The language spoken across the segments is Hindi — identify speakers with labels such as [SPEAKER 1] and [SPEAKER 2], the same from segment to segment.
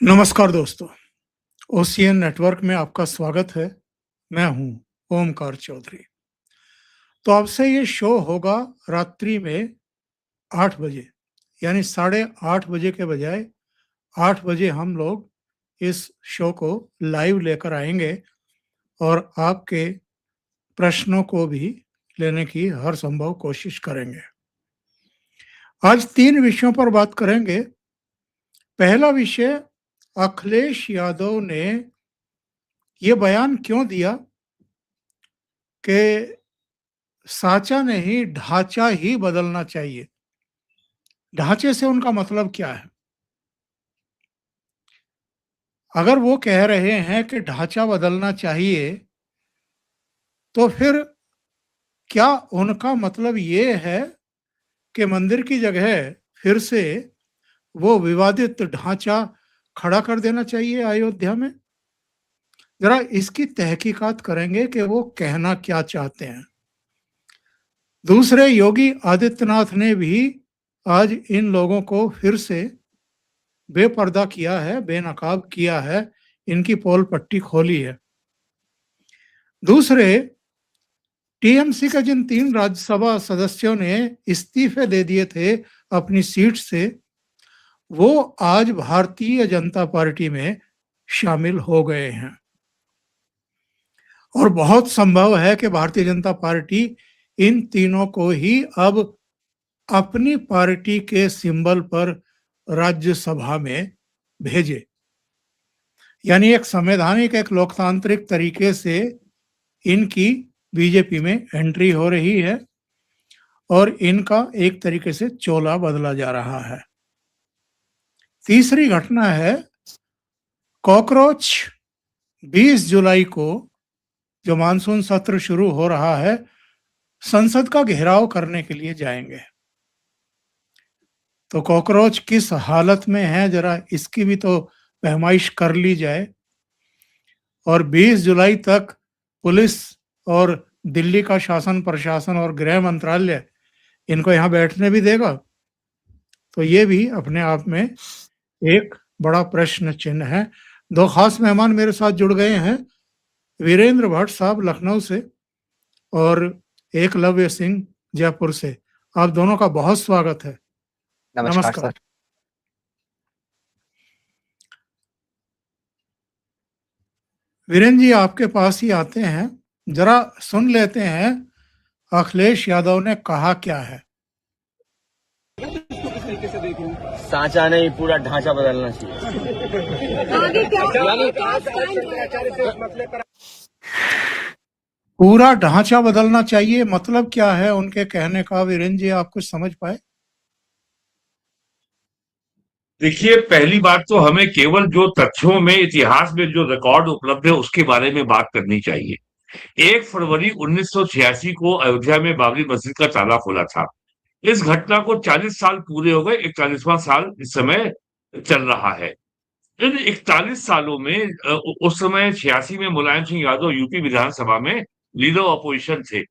[SPEAKER 1] नमस्कार दोस्तों, ओसीएन नेटवर्क में आपका स्वागत है। मैं हूं ओमकार चौधरी। तो आपसे ये शो होगा रात्रि में 8 बजे, यानी साढ़े 8 बजे के बजाय 8 बजे हम लोग इस शो को लाइव लेकर आएंगे और आपके प्रश्नों को भी लेने की हर संभव कोशिश करेंगे। आज 3 विषयों पर बात करेंगे। पहला विषय, अखिलेश यादव ने ये बयान क्यों दिया कि साचा नहीं ढांचा ही बदलना चाहिए। ढांचे से उनका मतलब क्या है? अगर वो कह रहे हैं कि ढांचा बदलना चाहिए, तो फिर क्या उनका मतलब ये है कि मंदिर की जगह फिर से वो विवादित ढांचा खड़ा कर देना चाहिए अयोध्या में? जरा इसकी तहकीकात करेंगे कि वो कहना क्या चाहते हैं। दूसरे, योगी आदित्यनाथ ने भी आज इन लोगों को फिर से बेपर्दा किया है, बेनकाब किया है, इनकी पोल पट्टी खोली है। दूसरे, टीएमसी के जिन 3 राज्यसभा सदस्यों ने इस्तीफे दे दिए थे अपनी सीट से, वो आज भारतीय जनता पार्टी में शामिल हो गए हैं और बहुत संभव है कि भारतीय जनता पार्टी इन तीनों को ही अब अपनी पार्टी के सिंबल पर राज्यसभा में भेजे। यानी एक संवैधानिक, एक लोकतांत्रिक तरीके से इनकी बीजेपी में एंट्री हो रही है और इनका एक तरीके से चोला बदला जा रहा है। तीसरी घटना है, कॉकरोच 20 जुलाई को जो मानसून सत्र शुरू हो रहा है, संसद का घेराव करने के लिए जाएंगे। तो कॉकरोच किस हालत में है, जरा इसकी भी तो पैमाइश कर ली जाए। और 20 जुलाई तक पुलिस और दिल्ली का शासन प्रशासन और गृह मंत्रालय इनको यहाँ बैठने भी देगा? तो ये भी अपने आप में एक बड़ा प्रश्न चिन्ह है। 2 खास मेहमान मेरे साथ जुड़ गए हैं, वीरेंद्र भट्ट साहब लखनऊ से और एकलव्य सिंह जयपुर से। आप दोनों का बहुत स्वागत है।
[SPEAKER 2] नमस्कार सर।
[SPEAKER 1] वीरेंद्र जी, आपके पास ही आते हैं, जरा सुन लेते हैं अखिलेश यादव ने कहा क्या है।
[SPEAKER 2] सांचा नहीं, पूरा ढांचा बदलना चाहिए।
[SPEAKER 1] पूरा ढांचा बदलना चाहिए, मतलब क्या है उनके कहने का? वीरेंद्र जी, आप कुछ समझ पाए?
[SPEAKER 3] देखिए, पहली बात तो हमें केवल जो तथ्यों में, इतिहास में जो रिकॉर्ड उपलब्ध है उसके बारे में बात करनी चाहिए। 1 फरवरी 1986 को अयोध्या में बाबरी मस्जिद का ताला खुला था। इस घटना को 40 साल पूरे हो गए, 41वां साल इस समय चल रहा है। इन 41 सालों में उस समय 86 में मुलायम सिंह यादव यूपी विधानसभा में लीडर ऑपोजिशन थे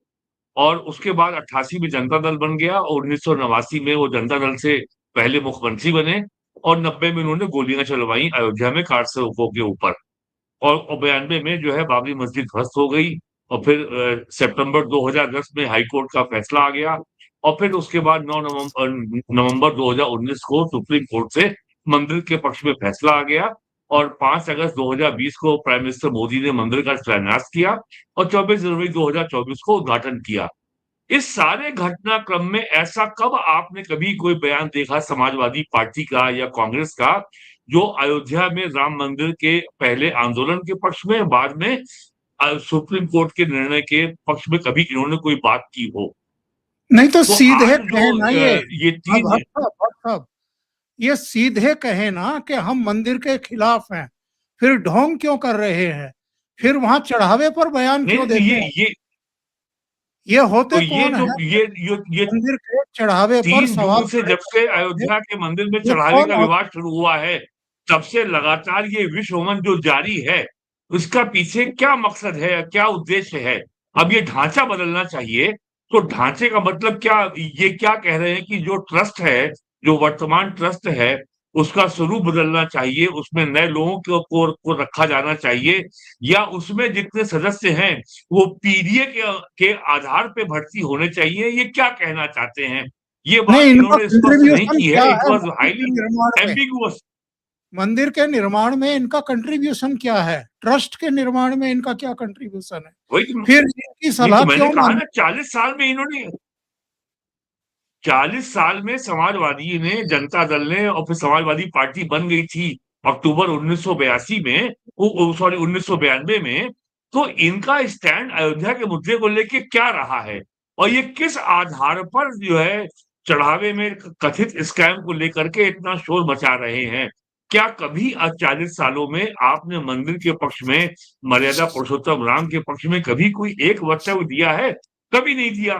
[SPEAKER 3] और उसके बाद 88 में जनता दल बन गया और 1989 में वो जनता दल से पहले मुख्यमंत्री बने और 90 में उन्होंने गोलियां चलवाई अयोध्या में कार सेवकों के ऊपर और 92 में जो है बाबरी मस्जिद ध्वस्त हो गई और फिर सितंबर 2010 में हाईकोर्ट का फैसला आ गया और फिर उसके बाद 9 नवंबर 2019 को सुप्रीम कोर्ट से मंदिर के पक्ष में फैसला आ गया और 5 अगस्त 2020 को प्राइम मिनिस्टर मोदी ने मंदिर का शिलान्यास किया और 24 जनवरी 2024 को उद्घाटन किया। इस सारे घटनाक्रम में ऐसा कब आपने कभी कोई बयान देखा समाजवादी पार्टी का या कांग्रेस का, जो अयोध्या में राम मंदिर के पहले आंदोलन के पक्ष में, बाद में सुप्रीम कोर्ट के निर्णय के पक्ष में कभी इन्होंने कोई बात की हो?
[SPEAKER 1] नहीं तो
[SPEAKER 3] तो
[SPEAKER 1] सीधे
[SPEAKER 3] आज
[SPEAKER 1] कहे ना,
[SPEAKER 3] ये तीन
[SPEAKER 1] अब ये सीधे कहे ना कि हम मंदिर के खिलाफ हैं, फिर ढोंग क्यों कर रहे हैं? फिर वहां चढ़ावे पर बयान क्यों देते हैं? ये होते
[SPEAKER 3] तो
[SPEAKER 1] कौन है?
[SPEAKER 3] ये
[SPEAKER 1] मंदिर के चढ़ावे पर
[SPEAKER 3] 3
[SPEAKER 1] सवाल
[SPEAKER 3] जून से जब से अयोध्या के मंदिर में
[SPEAKER 1] ये
[SPEAKER 3] चढ़ावे
[SPEAKER 1] कौन
[SPEAKER 3] का
[SPEAKER 1] हो?
[SPEAKER 3] विवाद शुरू हुआ है, तब से लगातार ये विश्व हवन जो जारी है, उसका पीछे क्या मकसद है, क्या उद्देश्य है? अब ये ढांचा बदलना चाहिए, तो ढांचे का मतलब क्या? ये क्या कह रहे हैं कि जो ट्रस्ट है, जो वर्तमान ट्रस्ट है, उसका स्वरूप बदलना चाहिए, उसमें नए लोगों को रखा जाना चाहिए, या उसमें जितने सदस्य हैं वो पीडीए के आधार पे भर्ती होने चाहिए? ये क्या कहना चाहते हैं? ये
[SPEAKER 1] नहीं,
[SPEAKER 3] बात
[SPEAKER 1] इनका
[SPEAKER 3] इन्होंने स्पष्ट नहीं
[SPEAKER 1] कंट्रीब्यूशन
[SPEAKER 3] की है।
[SPEAKER 1] क्या
[SPEAKER 3] इट
[SPEAKER 1] है
[SPEAKER 3] वाज
[SPEAKER 1] मंदिर के
[SPEAKER 3] हाईली
[SPEAKER 1] निर्माण में?
[SPEAKER 3] एम्बिगुअस।
[SPEAKER 1] मंदिर के निर्माण में इनका कंट्रीब्यूशन क्या है? ट्रस्ट के निर्माण में इनका क्या कंट्रीब्यूशन है? फिर इनकी सलाह
[SPEAKER 3] मैंने
[SPEAKER 1] क्यों
[SPEAKER 3] कहा
[SPEAKER 1] मांगी?
[SPEAKER 3] ना, 40 साल में समाजवादी ने, जनता दल ने, और फिर समाजवादी पार्टी बन गई थी अक्टूबर 1982 में, सॉरी 1992 में। तो इनका स्टैंड अयोध्या के मुद्दे को लेके क्या रहा है, और ये किस आधार पर जो है चढ़ावे में कथित स्कैम को लेकर के इतना शोर मचा रहे हैं? क्या कभी 40 सालों में आपने मंदिर के पक्ष में, मर्यादा पुरुषोत्तम राम के पक्ष में कभी कोई एक वक्तव्य दिया है? कभी नहीं दिया।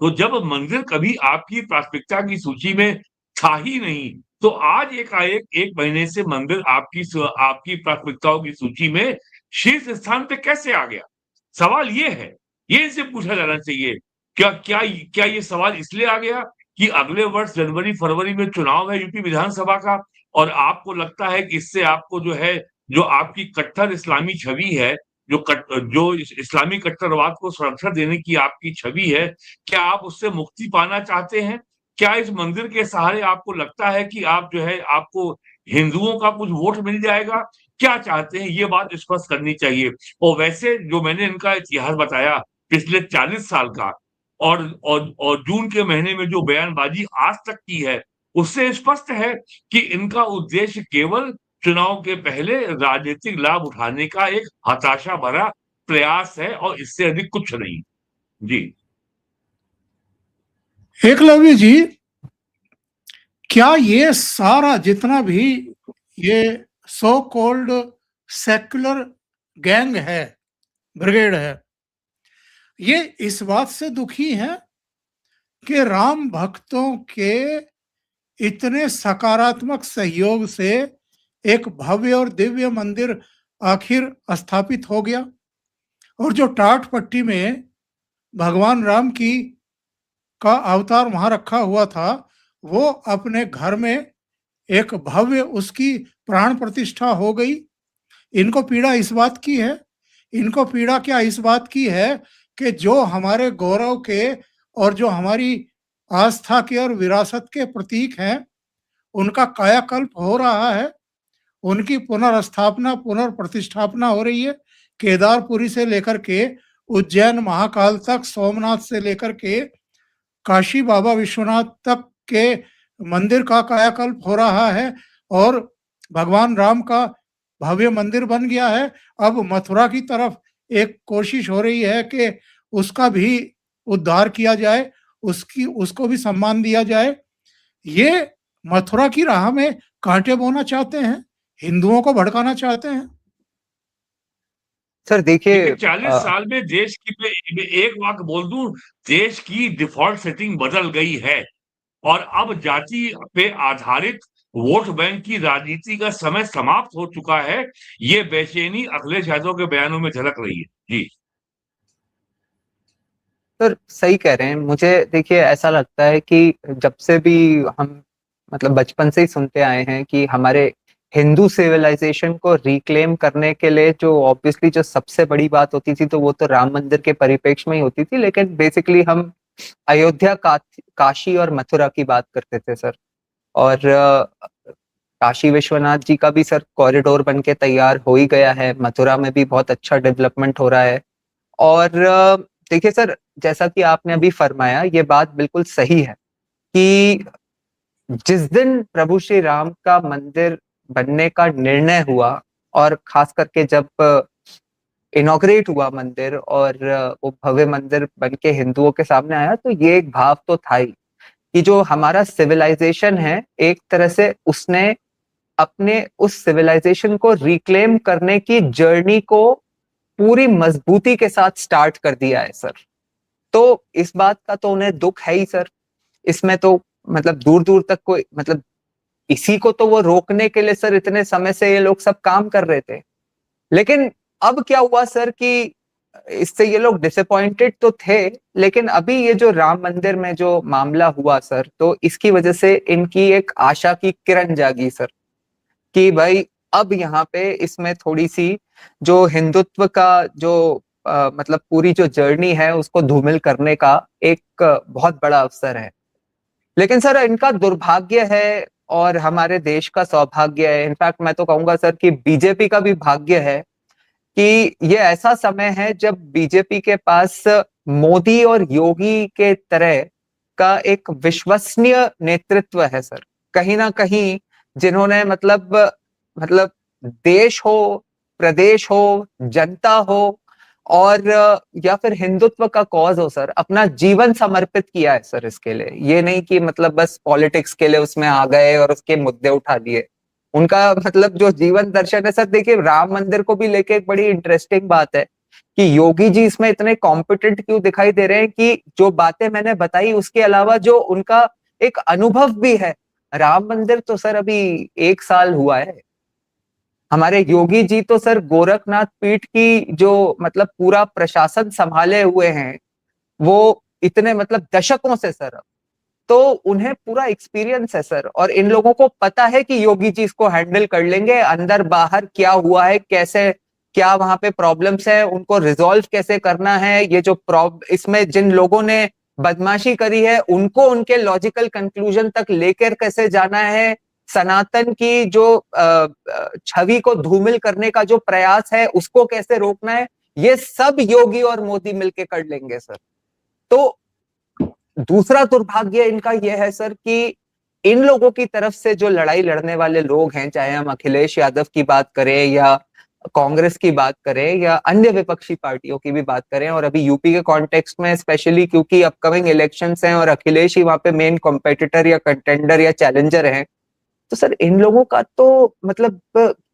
[SPEAKER 3] तो जब मंदिर कभी आपकी प्राथमिकता की सूची में था ही नहीं, तो आज एकाएक 1 महीने से मंदिर आपकी प्राथमिकताओं की सूची में शीर्ष स्थान पे कैसे आ गया? सवाल ये है, ये इनसे पूछा जाना चाहिए। क्या ये सवाल इसलिए आ गया कि अगले वर्ष जनवरी-फरवरी में चुनाव है यूपी विधानसभा का, और आपको लगता है कि इससे आपको जो है, जो आपकी कट्टर इस्लामी छवि है, जो इस्लामी कट्टरवाद को संरक्षण देने की आपकी छवि है, क्या आप उससे मुक्ति पाना चाहते हैं? क्या इस मंदिर के सहारे आपको लगता है कि आप जो है, आपको हिंदुओं का कुछ वोट मिल जाएगा? क्या चाहते हैं, ये बात स्पष्ट करनी चाहिए। और वैसे जो मैंने इनका इतिहास बताया पिछले 40 साल का, और जून के महीने में जो बयानबाजी आज तक की है, उससे स्पष्ट है कि इनका उद्देश्य केवल चुनाव के पहले राजनीतिक लाभ उठाने का एक हताशा भरा प्रयास है, और इससे अधिक कुछ नहीं। जी।
[SPEAKER 1] एकलव्य जी, क्या ये सारा जितना भी ये सो कॉल्ड सेक्युलर गैंग है, ब्रिगेड है, ये इस बात से दुखी है कि राम भक्तों के इतने सकारात्मक सहयोग से एक भव्य और दिव्य मंदिर आखिर स्थापित हो गया, और जो टाट पट्टी में भगवान राम की का अवतार वहां रखा हुआ था, वो अपने घर में एक भव्य उसकी प्राण प्रतिष्ठा हो गई। इनको पीड़ा इस बात की है, इनको पीड़ा क्या इस बात की है कि जो हमारे गौरव के और जो हमारी आस्था के और विरासत के प्रतीक हैं, उनका कायाकल्प हो रहा है, उनकी पुनर्स्थापना, पुनर्प्रतिष्ठापना हो रही है। केदारपुरी से लेकर के उज्जैन महाकाल तक, सोमनाथ से लेकर के काशी बाबा विश्वनाथ तक के मंदिर का कायाकल्प हो रहा है, और भगवान राम का भव्य मंदिर बन गया है। अब मथुरा की तरफ एक कोशिश हो रही है कि उसका भी उद्धार किया जाए, उसको भी सम्मान दिया जाए। ये मथुरा की राह में कांटे बोना चाहते हैं, हिंदुओं को भड़काना चाहते हैं।
[SPEAKER 4] सर देखिए
[SPEAKER 3] 40 साल में देश की, मैं एक वाक्य बोल दूं, देश की डिफॉल्ट सेटिंग बदल गई है, और अब जाति पे आधारित वोट बैंक की राजनीति का समय समाप्त हो चुका है। ये बेचैनी अखिलेश यादव के बयानों में झलक रही है। जी
[SPEAKER 4] सर, सही कह रहे हैं। मुझे देखिए ऐसा लगता है कि जब से भी हम मतलब बचपन से ही सुनते आए हैं कि हमारे हिंदू सिविलाइजेशन को रिक्लेम करने के लिए जो ऑब्वियसली जो सबसे बड़ी बात होती थी, तो वो तो राम मंदिर के परिप्रेक्ष्य में ही होती थी, लेकिन बेसिकली हम अयोध्या, काशी और मथुरा की बात करते थे सर। और काशी विश्वनाथ जी का भी सर कॉरिडोर बन के तैयार हो ही गया है, मथुरा में भी बहुत अच्छा डेवलपमेंट हो रहा है। और देखिए सर, जैसा कि आपने अभी फरमाया, ये बात बिल्कुल सही है कि जिस दिन प्रभु श्री राम का मंदिर बनने का निर्णय हुआ, और खास करके जब इनॉग्रेट हुआ मंदिर और वो भव्य मंदिर बन के हिंदुओं के सामने आया, तो ये एक भाव तो था ही कि जो हमारा सिविलाइजेशन है, एक तरह से उसने अपने उस सिविलाइजेशन को रिक्लेम करने की जर्नी को पूरी मजबूती के साथ स्टार्ट कर दिया है सर। तो इस बात का तो उन्हें दुख है ही सर। इसमें तो मतलब दूर दूर तक कोई मतलब इसी को तो वो रोकने के लिए सर इतने समय से ये लोग सब काम कर रहे थे। लेकिन अब क्या हुआ सर कि इससे ये लोग डिसअपॉइंटेड तो थे, लेकिन अभी ये जो राम मंदिर में जो मामला हुआ सर, तो इसकी वजह से इनकी एक आशा की किरण जागी सर, कि भाई अब यहाँ पे इसमें थोड़ी सी जो हिंदुत्व का जो मतलब पूरी जो जर्नी है उसको धूमिल करने का एक बहुत बड़ा अवसर है। लेकिन सर इनका दुर्भाग्य है और हमारे देश का सौभाग्य है, इनफैक्ट मैं तो कहूंगा सर कि बीजेपी का भी भाग्य है कि ये ऐसा समय है जब बीजेपी के पास मोदी और योगी के तरह का एक विश्वसनीय नेतृत्व है सर, कहीं ना कहीं, जिन्होंने मतलब देश हो, प्रदेश हो, जनता हो और या फिर हिंदुत्व का कॉज हो सर, अपना जीवन समर्पित किया है सर इसके लिए। ये नहीं कि मतलब बस पॉलिटिक्स के लिए उसमें आ गए और उसके मुद्दे उठा लिए। उनका मतलब जो जीवन दर्शन है सर, देखिए राम मंदिर को भी लेके एक बड़ी इंटरेस्टिंग बात है कि योगी जी इसमें इतने कॉम्पिटेंट क्यों दिखाई दे रहे हैं कि जो बातें मैंने बताई उसके अलावा जो उनका एक अनुभव भी है। राम मंदिर तो सर अभी 1 साल हुआ है, हमारे योगी जी तो सर गोरखनाथ पीठ की जो मतलब पूरा प्रशासन संभाले हुए हैं वो इतने मतलब दशकों से सर, तो उन्हें पूरा एक्सपीरियंस है सर, और इन लोगों को पता है कि योगी जी इसको हैंडल कर लेंगे, अंदर बाहर क्या हुआ है, कैसे क्या वहां पे प्रॉब्लम्स है, उनको रिजॉल्व कैसे करना है, ये जो इसमें जिन लोगों ने बदमाशी करी है उनको उनके लॉजिकल कंक्लूजन तक लेकर कैसे जाना है, सनातन की जो छवि को धूमिल करने का जो प्रयास है उसको कैसे रोकना है, ये सब योगी और मोदी मिलके कर लेंगे सर। तो दूसरा दुर्भाग्य इनका यह है सर कि इन लोगों की तरफ से जो लड़ाई लड़ने वाले लोग हैं, चाहे हम अखिलेश यादव की बात करें या कांग्रेस की बात करें या अन्य विपक्षी पार्टियों की भी बात करें, और अभी यूपी के कॉन्टेक्स्ट में स्पेशली क्योंकि अपकमिंग इलेक्शंस हैं और अखिलेश ही वहां पे मेन कॉम्पिटिटर या कंटेंडर या चैलेंजर हैं, तो सर इन लोगों का तो मतलब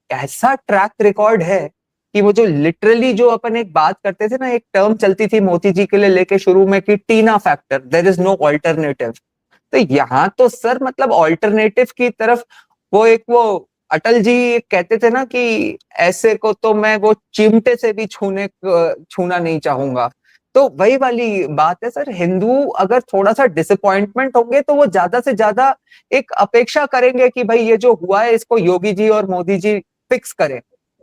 [SPEAKER 4] ऐसा ट्रैक रिकॉर्ड है कि वो जो लिटरली जो अपन एक बात करते थे ना, एक टर्म चलती थी मोदी जी के लिए लेके शुरू में कि TINA factor, there is no alternative. तो यहाँ तो सर मतलब ऑल्टरनेटिव की तरफ वो अटल जी कहते थे ना कि ऐसे को तो मैं वो चिमटे से भी छूना नहीं चाहूंगा। तो वही वाली बात है सर, हिंदू अगर थोड़ा सा डिसअपॉइंटमेंट होंगे तो वो ज्यादा से ज्यादा एक अपेक्षा करेंगे कि भाई ये जो हुआ है इसको योगी जी और मोदी जी फिक्स करें,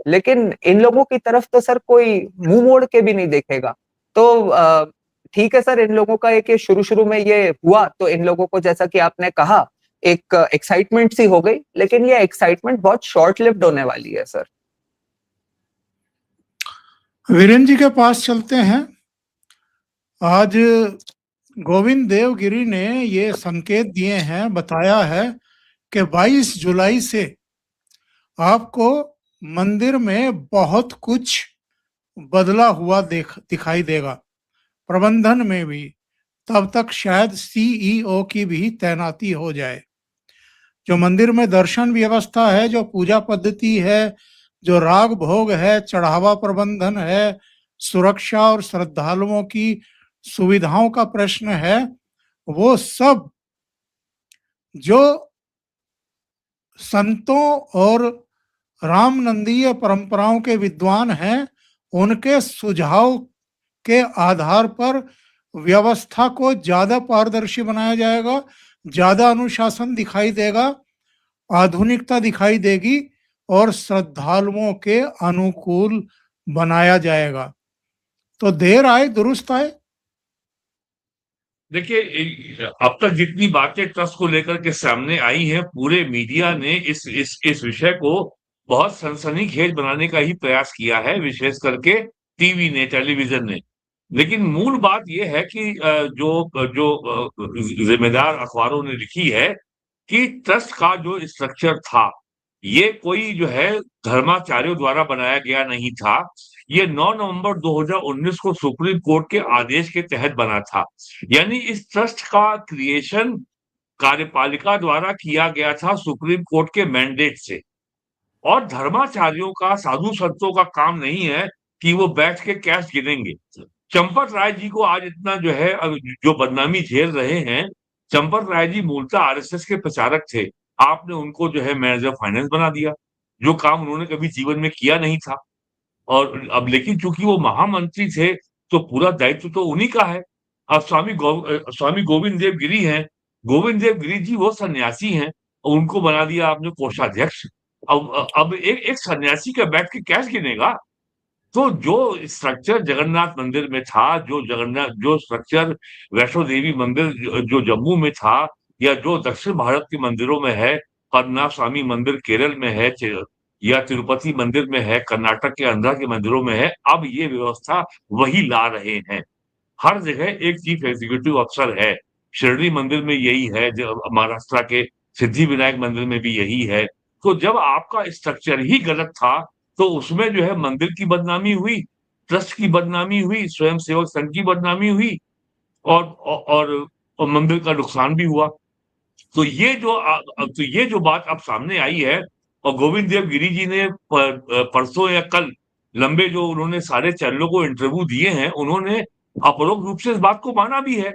[SPEAKER 4] लेकिन इन लोगों की तरफ तो सर कोई मुंह मोड़ के भी नहीं देखेगा। तो ठीक है सर, इन लोगों का एक शुरू शुरू में ये हुआ तो इन लोगों को जैसा कि आपने कहा एक एक्साइटमेंट सी हो गई, लेकिन ये एक्साइटमेंट बहुत शॉर्ट लिव्ड होने वाली है सर।
[SPEAKER 1] वीरेंद्र जी के पास चलते हैं। आज गोविंद देवगिरी ने ये संकेत दिए हैं, बताया है कि 22 जुलाई से आपको मंदिर में बहुत कुछ बदला हुआ दिखाई देगा, प्रबंधन में भी। तब तक शायद सीईओ की भी तैनाती हो जाए। जो मंदिर में दर्शन व्यवस्था है, जो पूजा पद्धति है, जो राग भोग है, चढ़ावा प्रबंधन है, सुरक्षा और श्रद्धालुओं की सुविधाओं का प्रश्न है, वो सब जो संतों और रामनंदीय परंपराओं के विद्वान हैं उनके सुझाव के आधार पर व्यवस्था को ज्यादा पारदर्शी बनाया जाएगा, ज्यादा अनुशासन दिखाई देगा, आधुनिकता दिखाई देगी और श्रद्धालुओं के अनुकूल बनाया जाएगा। तो देर आए दुरुस्त आए।
[SPEAKER 3] देखिए, अब तक जितनी बातें ट्रस्ट को लेकर के सामने आई हैं, पूरे मीडिया ने इस विषय को बहुत सनसनीखेज बनाने का ही प्रयास किया है, विशेष करके टीवी ने, टेलीविजन ने। लेकिन मूल बात यह है कि जो जो जिम्मेदार अखबारों ने लिखी है कि ट्रस्ट का जो स्ट्रक्चर था, ये कोई जो है धर्माचार्यों द्वारा बनाया गया नहीं था। ये 9 नवंबर 2019 को सुप्रीम कोर्ट के आदेश के तहत बना था। यानी इस ट्रस्ट का क्रिएशन कार्यपालिका द्वारा किया गया था सुप्रीम कोर्ट के मैंडेट से। और धर्माचार्यों का, साधु संतों का काम नहीं है कि वो बैठ के कैश गिनेंगे। चंपत राय जी को आज इतना जो है जो बदनामी झेल रहे हैं, चंपत राय जी मूलतः आरएसएस के प्रचारक थे। आपने उनको जो है मैनेजर फाइनेंस बना दिया, जो काम उन्होंने कभी जीवन में किया नहीं था। और अब लेकिन चूंकि वो महामंत्री थे तो पूरा दायित्व तो उन्हीं का है। अब स्वामी गोविंद देव गिरी हैं। गोविंद देव गिरी जी वो सन्यासी हैं और उनको बना दिया आपने कोषाध्यक्ष। अब एक सन्यासी का बैठ के कैश गिनेगा। तो जो स्ट्रक्चर जगन्नाथ मंदिर में था, जो स्ट्रक्चर वैष्णो देवी मंदिर जो जम्मू में था, या जो दक्षिण भारत के मंदिरों में है, पद्मनाभ स्वामी मंदिर केरल में है, या तिरुपति मंदिर में है, कर्नाटक के आंध्रा के मंदिरों में है, अब ये व्यवस्था वही ला रहे हैं। हर जगह एक चीफ एग्जीक्यूटिव अफसर है। शिरडी मंदिर में यही है, महाराष्ट्र के सिद्धि विनायक मंदिर में भी यही है। तो जब आपका स्ट्रक्चर ही गलत था तो उसमें जो है मंदिर की बदनामी हुई, ट्रस्ट की बदनामी हुई, स्वयं सेवक संघ की बदनामी हुई, और मंदिर का नुकसान भी हुआ। तो ये जो बात अब सामने आई है, और गोविंद देव गिरी जी ने परसों या कल लंबे जो उन्होंने सारे चैनलों को इंटरव्यू दिए हैं, उन्होंने अपरोक्ष रूप से इस बात को माना भी है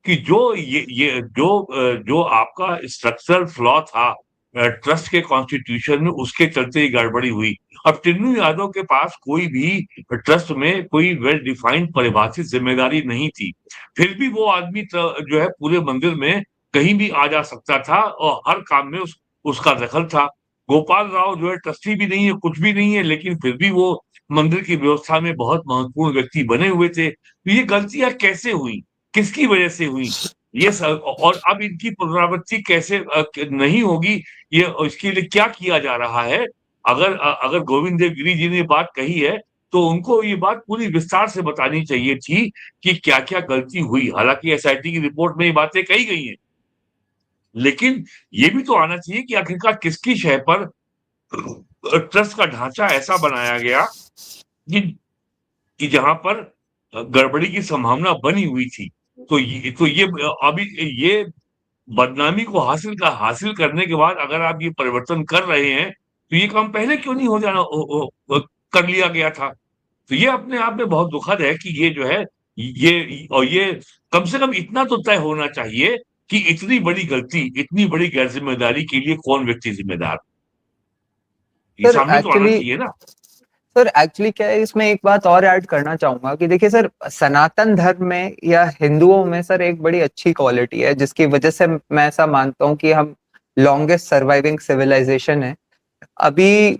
[SPEAKER 3] कि जो आपका स्ट्रक्चरल फ्लॉ था ट्रस्ट के कॉन्स्टिट्यूशन में, उसके चलते ही गड़बड़ी हुई। अब टिन्नू यादव के पास कोई भी ट्रस्ट में कोई वेल डिफाइंड परिभाषित जिम्मेदारी नहीं थी, फिर भी वो आदमी जो है पूरे मंदिर में कहीं भी आ जा सकता था और हर काम में उसका दखल था। गोपाल राव जो है ट्रस्टी भी नहीं है, कुछ भी नहीं है, लेकिन फिर भी वो मंदिर की व्यवस्था में बहुत महत्वपूर्ण व्यक्ति बने हुए थे। तो ये गलतियां कैसे हुई, किसकी वजह से हुई, ये सब, और अब इनकी पुनरावृत्ति कैसे नहीं होगी, ये इसके लिए क्या किया जा रहा है। अगर गोविंद देव गिरी जी ने बात कही है तो उनको ये बात पूरी विस्तार से बतानी चाहिए थी कि क्या क्या गलती हुई। हालांकि एसआईटी की रिपोर्ट में ये बातें कही गई हैं, लेकिन ये भी तो आना चाहिए कि आखिरकार किसकी शय पर ट्रस्ट का ढांचा ऐसा बनाया गया कि जहां पर गड़बड़ी की संभावना बनी हुई थी। तो ये अभी ये बदनामी को हासिल करने के बाद अगर आप ये परिवर्तन कर रहे हैं तो ये काम पहले क्यों नहीं कर लिया गया था। तो ये अपने आप में बहुत दुखद है कि ये जो है, ये कम से कम इतना तो तय होना चाहिए कि इतनी बड़ी गलती, इतनी बड़ी गैर जिम्मेदारी के लिए कौन व्यक्ति जिम्मेदार, ये सामने तो आना चाहिए ना।
[SPEAKER 4] सर एक्चुअली क्या है, इसमें एक बात और ऐड करना चाहूंगा कि देखिए सर, सनातन धर्म में या हिंदुओं में सर एक बड़ी अच्छी क्वालिटी है जिसकी वजह से मैं ऐसा मानता हूँ कि हम लॉन्गेस्ट सर्वाइविंग सिविलाइजेशन है अभी।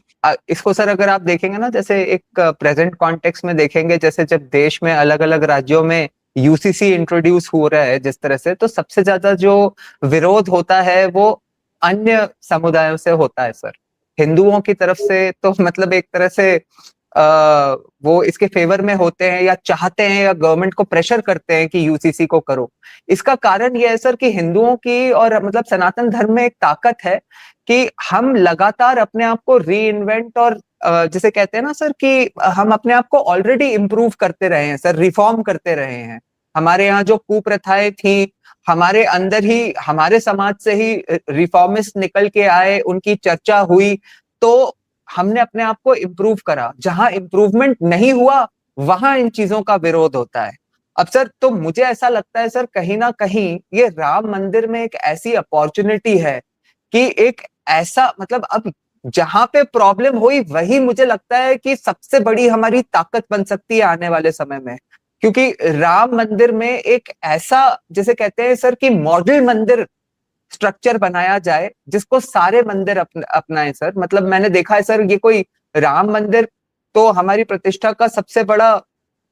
[SPEAKER 4] इसको सर अगर आप देखेंगे ना, जैसे एक प्रेजेंट कॉन्टेक्स्ट में देखेंगे, जैसे जब देश में अलग अलग राज्यों में यूसीसी इंट्रोड्यूस हो रहा है जिस तरह से, तो सबसे ज्यादा जो विरोध होता है वो अन्य समुदायों से होता है सर। हिंदुओं की तरफ से तो मतलब एक तरह से वो इसके फेवर में होते हैं या चाहते हैं या गवर्नमेंट को प्रेशर करते हैं कि यूसीसी को करो। इसका कारण यह है सर कि हिंदुओं की और मतलब सनातन धर्म में एक ताकत है कि हम लगातार अपने आप को री इन्वेंट और जिसे कहते हैं ना सर कि हम अपने आप को ऑलरेडी इम्प्रूव करते रहे हैं सर, रिफॉर्म करते रहे हैं। हमारे यहाँ जो कुप्रथाएं थी, हमारे अंदर ही, हमारे समाज से ही रिफॉर्मिस्ट निकल के आए, उनकी चर्चा हुई, तो हमने अपने आप को इम्प्रूव करा। जहां इम्प्रूवमेंट नहीं हुआ वहां इन चीजों का विरोध होता है। अब सर तो मुझे ऐसा लगता है सर, कहीं ना कहीं ये राम मंदिर में एक ऐसी अपॉर्चुनिटी है कि एक ऐसा मतलब अब जहां पे प्रॉब्लम हुई वही मुझे लगता है कि सबसे बड़ी हमारी ताकत बन सकती है आने वाले समय में। क्योंकि राम मंदिर में एक ऐसा, जैसे कहते हैं सर कि मॉडल मंदिर स्ट्रक्चर बनाया जाए जिसको सारे मंदिर अपनाएं सर। मतलब मैंने देखा है सर, ये कोई राम मंदिर तो हमारी प्रतिष्ठा का सबसे बड़ा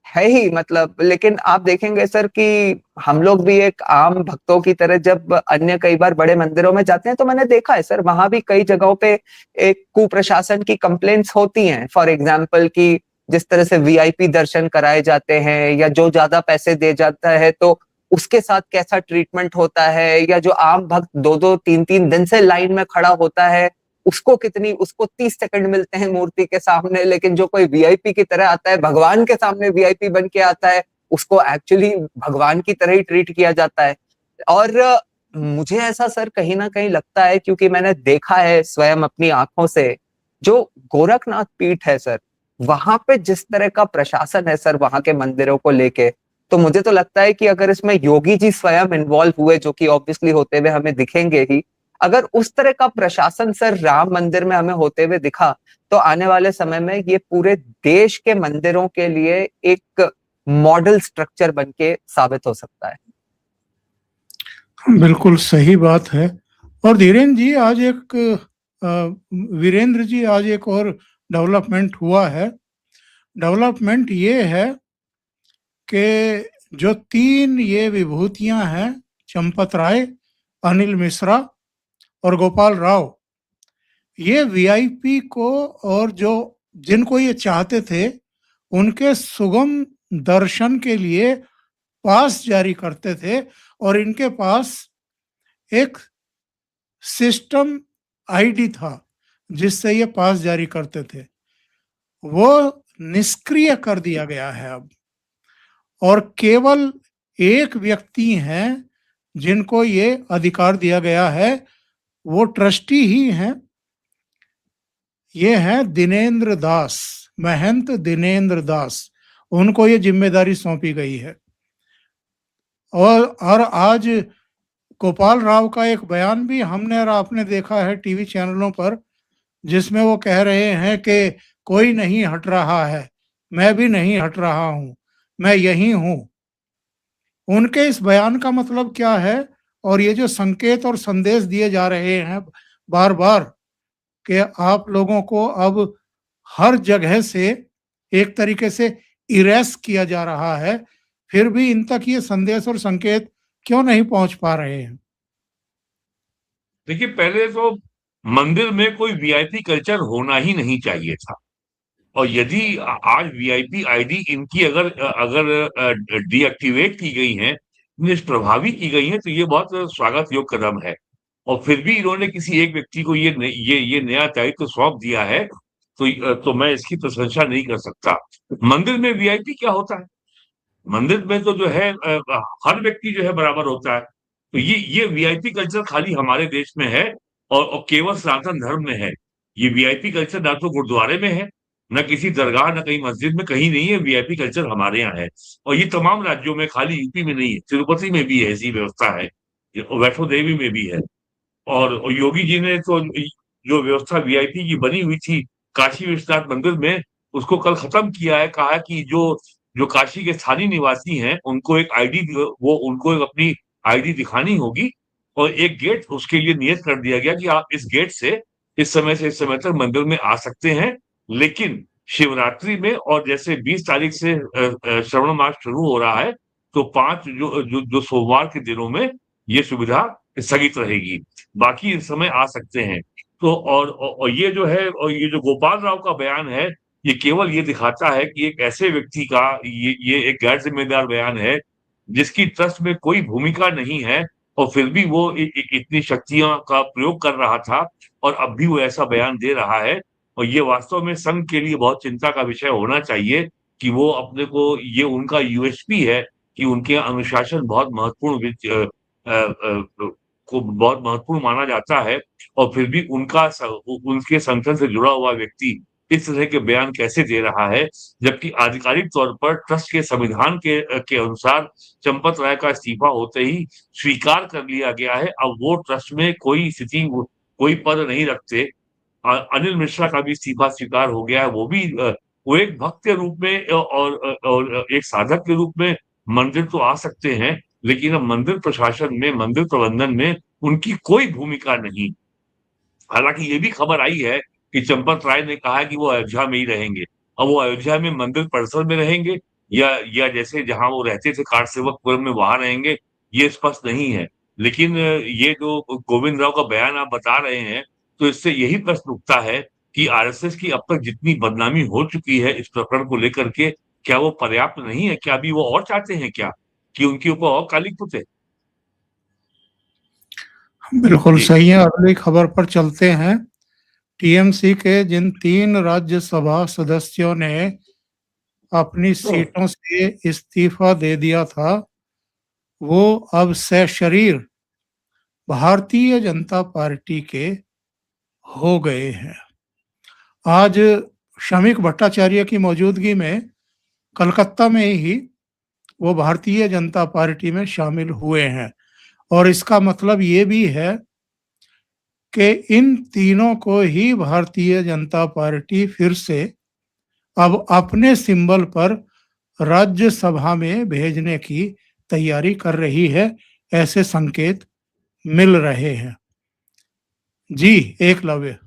[SPEAKER 4] है ही मतलब, लेकिन आप देखेंगे सर कि हम लोग भी एक आम भक्तों की तरह जब अन्य कई बार बड़े मंदिरों में जाते हैं तो मैंने देखा है सर वहां भी कई जगहों पे एक कुप्रशासन की कंप्लेंट्स होती हैं। फॉर एग्जाम्पल कि जिस तरह से वीआईपी दर्शन कराए जाते हैं या जो ज्यादा पैसे दे जाता है तो उसके साथ कैसा ट्रीटमेंट होता है, या जो आम भक्त 2-2 3-3 दिन से लाइन में खड़ा होता है उसको 30 सेकंड मिलते हैं मूर्ति के सामने, लेकिन जो कोई वीआईपी की तरह आता है, भगवान के सामने वीआईपी बन के आता है, उसको एक्चुअली भगवान की तरह ही ट्रीट किया जाता है। और मुझे ऐसा सर कहीं ना कहीं लगता है, क्योंकि मैंने देखा है स्वयं अपनी आंखों से, जो गोरखनाथ पीठ है सर, वहां पे जिस तरह का प्रशासन है सर वहां के मंदिरों को लेके, तो मुझे तो लगता है कि अगर इसमें योगी जी स्वयं इन्वॉल्व हुए, जो कि ऑब्वियसली होते हुए हमें दिखेंगे ही, अगर उस तरह का प्रशासन सर राम मंदिर में हमें होते हुए दिखा, तो आने वाले समय में ये पूरे देश के मंदिरों के लिए एक मॉडल स्ट्रक्चर बन के साबित हो सकता है।
[SPEAKER 1] बिल्कुल सही बात है। और धीरेन्द्र जी आज वीरेंद्र जी आज एक और डेवलपमेंट हुआ है। डेवलपमेंट ये है कि जो 3 ये विभूतियां हैं, चंपत राय, अनिल मिश्रा और गोपाल राव, ये वीआईपी को और जो जिनको ये चाहते थे उनके सुगम दर्शन के लिए पास जारी करते थे, और इनके पास एक सिस्टम आईडी था जिससे ये पास जारी करते थे। वो निष्क्रिय कर दिया गया है अब, और केवल एक व्यक्ति हैं जिनको ये अधिकार दिया गया है, वो ट्रस्टी ही हैं। ये हैं दिनेंद्र दास, महंत दिनेंद्र दास, उनको ये जिम्मेदारी सौंपी गई है। और आज गोपाल राव का एक बयान भी हमने और आपने देखा है टीवी चैनलों पर, जिसमें वो कह रहे हैं कि कोई नहीं हट रहा है, मैं भी नहीं हट रहा हूं, मैं यही हूं। उनके इस बयान का मतलब क्या है, और ये जो संकेत और संदेश दिए जा रहे हैं बार बार कि आप लोगों को अब हर जगह से एक तरीके से इरेस किया जा रहा है, फिर भी इन तक ये संदेश और संकेत क्यों नहीं पहुंच पा रहे हैं?
[SPEAKER 3] देखिए, पहले तो मंदिर में कोई वीआईपी कल्चर होना ही नहीं चाहिए था। और यदि आज वीआईपी आईडी इनकी अगर डीएक्टिवेट की गई है, निष्प्रभावी की गई है, तो ये बहुत स्वागत योग्य कदम है। और फिर भी इन्होंने किसी एक व्यक्ति को ये नया दायित्व सौंप दिया है, तो मैं इसकी प्रशंसा नहीं कर सकता। मंदिर में वीआईपी क्या होता है? मंदिर में तो जो है हर व्यक्ति जो है बराबर होता है। तो ये वीआईपी कल्चर खाली हमारे देश में है, और केवल सनातन धर्म में है। ये वीआईपी कल्चर ना तो गुरुद्वारे में है, ना किसी दरगाह, ना कहीं मस्जिद में, कहीं नहीं है। वीआईपी कल्चर हमारे यहाँ है, और ये तमाम राज्यों में, खाली यूपी में नहीं है। तिरुपति में भी ऐसी व्यवस्था है, वैष्णो देवी में भी है। और योगी जी ने तो जो व्यवस्था वीआईपी की बनी हुई थी काशी विश्वनाथ मंदिर में, उसको कल खत्म किया है। कहा कि जो जो काशी के स्थानीय निवासी हैं, उनको एक आईडी, वो उनको एक अपनी आईडी दिखानी होगी, और एक गेट उसके लिए नियत कर दिया गया कि आप इस गेट से इस समय से इस समय तक मंदिर में आ सकते हैं। लेकिन शिवरात्रि में, और जैसे 20 तारीख से श्रावण मास शुरू हो रहा है, तो 5 जो सोमवार के दिनों में ये सुविधा स्थगित रहेगी। बाकी इस समय आ सकते हैं। तो और ये जो है, और ये जो गोपाल राव का बयान है, ये केवल ये दिखाता है कि एक ऐसे व्यक्ति का ये एक गैर जिम्मेदार बयान है, जिसकी ट्रस्ट में कोई भूमिका नहीं है, और फिर भी वो इतनी शक्तियां का प्रयोग कर रहा था, और अब भी वो ऐसा बयान दे रहा है। और ये वास्तव में संघ के लिए बहुत चिंता का विषय होना चाहिए कि वो अपने को, ये उनका यूएसपी है कि उनके यहाँ अनुशासन बहुत महत्वपूर्ण को बहुत महत्वपूर्ण माना जाता है, और फिर भी उनके संगठन से जुड़ा हुआ व्यक्ति इस तरह के बयान कैसे दे रहा है, जबकि आधिकारिक तौर पर ट्रस्ट के संविधान के अनुसार चंपत राय का इस्तीफा होते ही स्वीकार कर लिया गया है। अब वो ट्रस्ट में कोई पद नहीं रखते। अनिल मिश्रा का भी इस्तीफा स्वीकार हो गया है। वो एक भक्त के रूप में और एक साधक के रूप में मंदिर तो आ सकते हैं, लेकिन अब मंदिर प्रशासन में, मंदिर प्रबंधन में उनकी कोई भूमिका नहीं। हालांकि ये भी खबर आई है कि चंपत राय ने कहा है कि वो अयोध्या में ही रहेंगे। अब वो अयोध्या में मंदिर परिसर में रहेंगे, या जैसे जहां वो रहते थे कारसेवकपुरम में, वहां रहेंगे, ये स्पष्ट नहीं है। लेकिन ये जो गोविंद राव का बयान आप बता रहे हैं, तो इससे यही प्रश्न उठता है कि आरएसएस की अब तक जितनी बदनामी हो चुकी है इस प्रकरण को लेकर के, क्या वो पर्याप्त नहीं है? क्या अभी वो और चाहते हैं क्या कि उनके ऊपर और कालिक पुते?
[SPEAKER 1] बिल्कुल सही है। अगली खबर पर चलते हैं। टीएमसी के जिन 3 राज्यसभा सदस्यों ने अपनी सीटों से इस्तीफा दे दिया था, वो अब सशरीर भारतीय जनता पार्टी के हो गए हैं। आज शमीक भट्टाचार्य की मौजूदगी में कलकत्ता में ही वो भारतीय जनता पार्टी में शामिल हुए हैं, और इसका मतलब ये भी है कि इन तीनों को ही भारतीय जनता पार्टी फिर से अब अपने सिंबल पर राज्यसभा में भेजने की तैयारी कर रही है, ऐसे संकेत मिल रहे हैं। जी एकलव्य।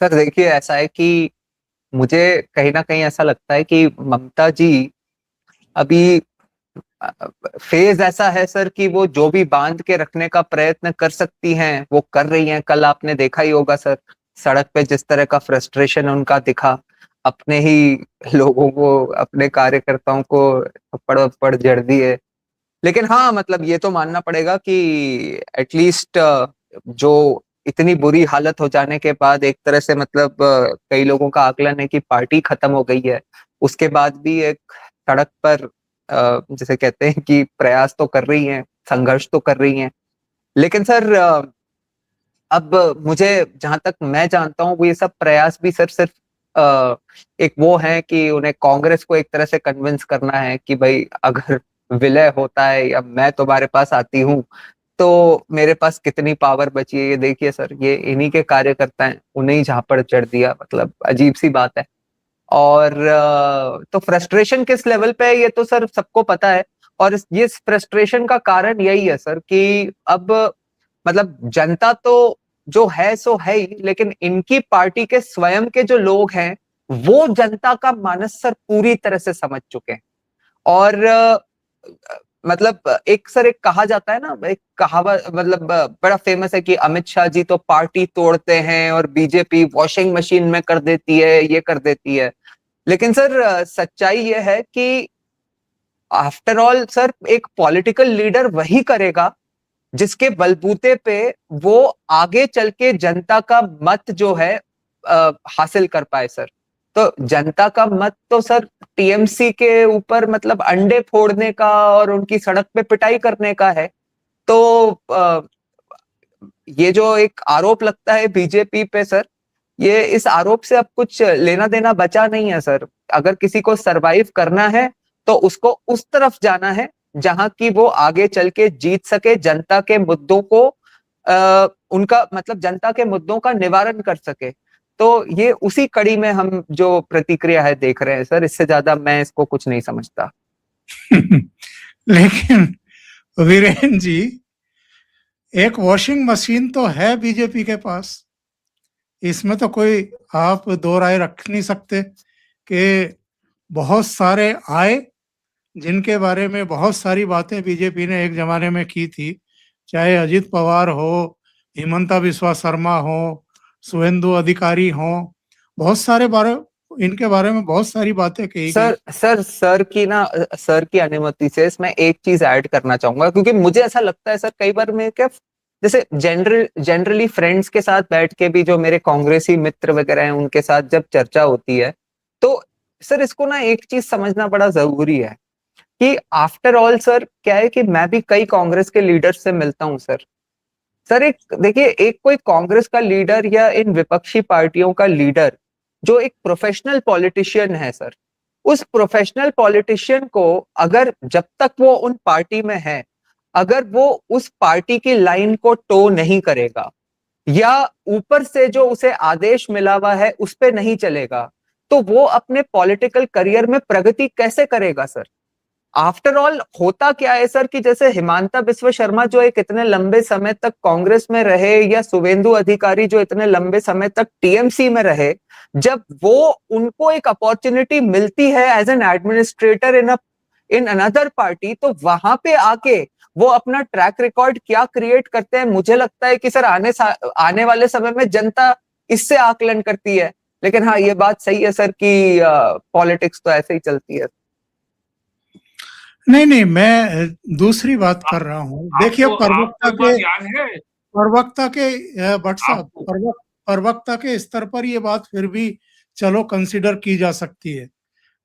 [SPEAKER 4] सर देखिए, ऐसा है कि मुझे कहीं ना कहीं ऐसा लगता है कि ममता जी अभी फेज ऐसा है सर कि वो जो भी बांध के रखने का प्रयत्न कर सकती हैं वो कर रही हैं। कल आपने देखा ही होगा सर, सड़क पे जिस तरह का फ्रस्ट्रेशन उनका दिखा, अपने ही लोगों को, अपने कार्यकर्ताओं को थप्पड़ वप्पड़ जड़ दिए। लेकिन हाँ, मतलब ये तो मानना पड़ेगा कि एटलीस्ट जो इतनी बुरी हालत हो जाने के बाद एक तरह से मतलब कई लोगों का आकलन है कि पार्टी खत्म हो गई है, उसके बाद भी एक सड़क पर जैसे कहते हैं कि प्रयास तो कर रही हैं, संघर्ष तो कर रही हैं। लेकिन सर अब मुझे जहां तक मैं जानता हूँ वो ये सब प्रयास भी सर सिर्फ एक वो है कि उन्हें कांग्रेस को एक तरह से कन्विंस करना है कि भाई अगर विलय होता है या मैं तुम्हारे पास आती हूँ तो मेरे पास कितनी पावर बची है। ये देखिए सर, ये इन्हीं के कार्यकर्ता हैं, उन्हें ही झापड़ चढ़ दिया, मतलब अजीब सी बात है। और तो फ्रस्ट्रेशन किस लेवल पे है ये तो सर सबको पता है। और ये फ्रस्ट्रेशन का कारण यही है सर कि अब मतलब जनता तो जो है सो है ही, लेकिन इनकी पार्टी के स्वयं के जो लोग हैं वो जनता का मानस सर पूरी तरह से समझ चुके हैं। और मतलब एक सर, एक कहा जाता है ना, एक कहावत मतलब बड़ा फेमस है कि अमित शाह जी तो पार्टी तोड़ते हैं और बीजेपी वॉशिंग मशीन में कर देती है, ये कर देती है। लेकिन सर सच्चाई ये है कि आफ्टर ऑल सर एक पॉलिटिकल लीडर वही करेगा जिसके बलबूते पे वो आगे चल के जनता का मत जो है हासिल कर पाए सर। तो जनता का मत तो सर टीएमसी के ऊपर मतलब अंडे फोड़ने का और उनकी सड़क पे पिटाई करने का है। तो ये जो एक आरोप लगता है बीजेपी पे सर, ये इस आरोप से अब कुछ लेना देना बचा नहीं है सर। अगर किसी को सरवाइव करना है तो उसको उस तरफ जाना है जहां की वो आगे चल के जीत सके, जनता के मुद्दों को उनका मतलब जनता के मुद्दों का निवारण कर सके। तो ये उसी कड़ी में हम जो प्रतिक्रिया है देख रहे हैं सर, इससे ज्यादा मैं इसको कुछ नहीं समझता।
[SPEAKER 1] लेकिन वीरेन जी, एक वॉशिंग मशीन तो है बीजेपी के पास, इसमें तो कोई आप दो राय रख नहीं सकते कि बहुत सारे आए जिनके बारे में बहुत सारी बातें बीजेपी ने एक जमाने में की थी, चाहे अजित पवार हो, हिमंता बिस्वा शर्मा हो, शुभेंदु अधिकारी हो, बहुत सारे बारे इनके बारे में बहुत सारी बातें कही गई।
[SPEAKER 4] सर की अनुमति से इसमें एक चीज ऐड करना चाहूंगा, क्योंकि मुझे ऐसा लगता है सर कई बार मैं क्या जैसे जनरली फ्रेंड्स के साथ बैठ के भी जो मेरे कांग्रेसी मित्र वगैरह हैं उनके साथ जब चर्चा होती है तो सर इसको ना एक चीज समझना बड़ा जरूरी है कि आफ्टर ऑल सर क्या है कि मैं भी कई कांग्रेस के लीडर से मिलता हूं सर। सर एक देखिए, एक कोई कांग्रेस का लीडर या इन विपक्षी पार्टियों का लीडर जो एक प्रोफेशनल पॉलिटिशियन है सर, उस प्रोफेशनल पॉलिटिशियन को अगर जब तक वो उन पार्टी में है, अगर वो उस पार्टी की लाइन को टो नहीं करेगा या ऊपर से जो उसे आदेश मिला हुआ है उस पे नहीं चलेगा, तो वो अपने पॉलिटिकल करियर में प्रगति कैसे करेगा सर। आफ्टर ऑल होता क्या है सर कि जैसे हिमांता बिस्वा शर्मा जो एक इतने लंबे समय तक कांग्रेस में रहे या शुभेंदु अधिकारी जो इतने लंबे समय तक टीएमसी में रहे, जब वो उनको एक अपॉर्चुनिटी मिलती है as an administrator in another party, तो वहां पे आके वो अपना ट्रैक रिकॉर्ड क्या क्रिएट करते हैं, मुझे लगता है कि सर आने वाले समय में जनता इससे आकलन करती है। लेकिन हाँ, ये बात सही है सर कि पॉलिटिक्स तो ऐसे ही चलती है।
[SPEAKER 1] नहीं, मैं दूसरी बात कर रहा हूँ। देखिए, प्रवक्ता के स्तर पर ये बात फिर भी चलो कंसिडर की जा सकती है,